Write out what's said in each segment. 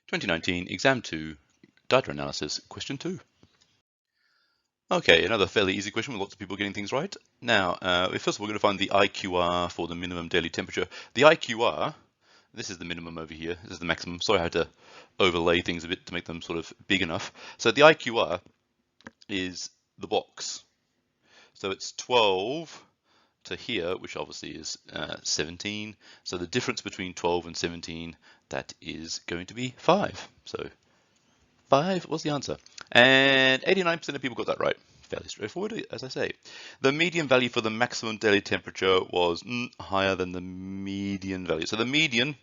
2019 Exam 2, Data Analysis, Question 2. Okay, another fairly easy question with lots of people getting things right. Now, first of all, we're going to find the IQR for the minimum daily temperature. The IQR, this is the minimum over here, this is the maximum. Sorry, I had to overlay things a bit to make them sort of big enough. So the IQR is the box. So it's 12 to here, which obviously is 17. So the difference between 12 and 17, that is going to be 5. So 5 was the answer. And 89% of people got that right. Fairly straightforward, as I say. The median value for the maximum daily temperature was higher than the median value. So the median,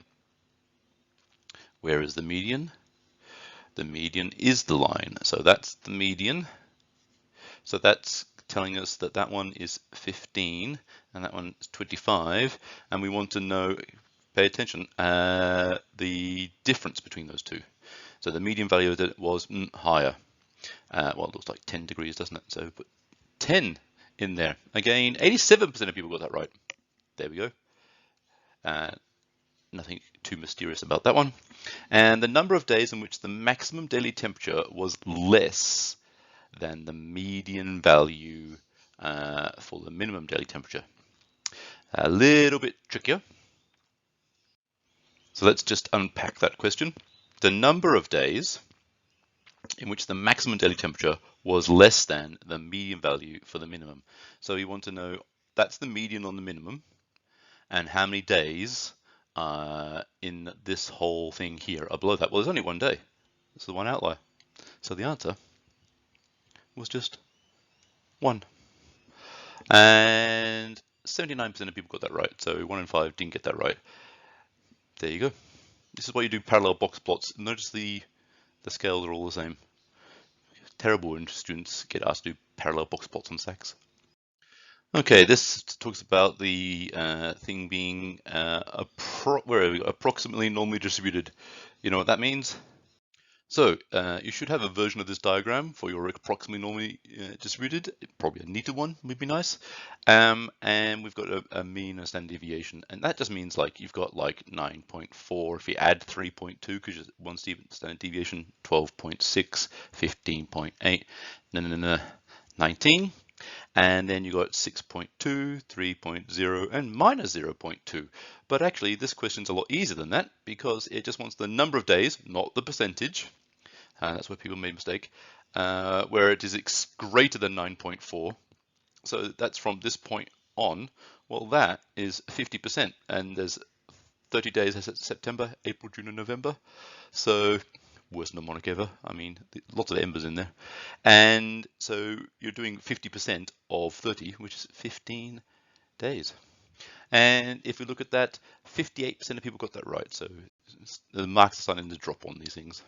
where is the median? The median is the line. So that's the median. So that's telling us that that one is 15 and that one is 25. And we want to know, pay attention, the difference between those two. So the median value of it was higher. Well, it looks like 10 degrees, doesn't it? So put 10 in there. Again, 87% of people got that right. There we go. Nothing too mysterious about that one. And the number of days in which the maximum daily temperature was less than the median value for the minimum daily temperature. A little bit trickier. So let's just unpack that question. The number of days in which the maximum daily temperature was less than the median value for the minimum. So you want to know, that's the median on the minimum, and how many days in this whole thing here are below that. Well, there's only one day. This is the one outlier. So the answer was just 1. And 79% of people got that right. So 1 in 5 didn't get that right. There you go. This is why you do parallel box plots. Notice the scales are all the same. Terrible when students get asked to do parallel box plots on stacks. Okay, this talks about the thing being approximately normally distributed. You know what that means? So you should have a version of this diagram for your approximately normally distributed. Probably a neater one would be nice. And we've got a mean and standard deviation, and that just means like you've got like 9.4. If you add 3.2, because one standard deviation, 12.6, 15.8, 19. And then you got 6.2, 3.0, and minus 0.2. But actually, this question's a lot easier than that because it just wants the number of days, not the percentage. That's where people made a mistake, where it is greater than 9.4. So that's from this point on. Well, that is 50%. And there's 30 days, September, April, June, and November. So worst mnemonic ever. I mean, lots of embers in there. And so you're doing 50% of 30, which is 15 days. And if we look at that, 58% of people got that right. So the marks are starting to drop on these things.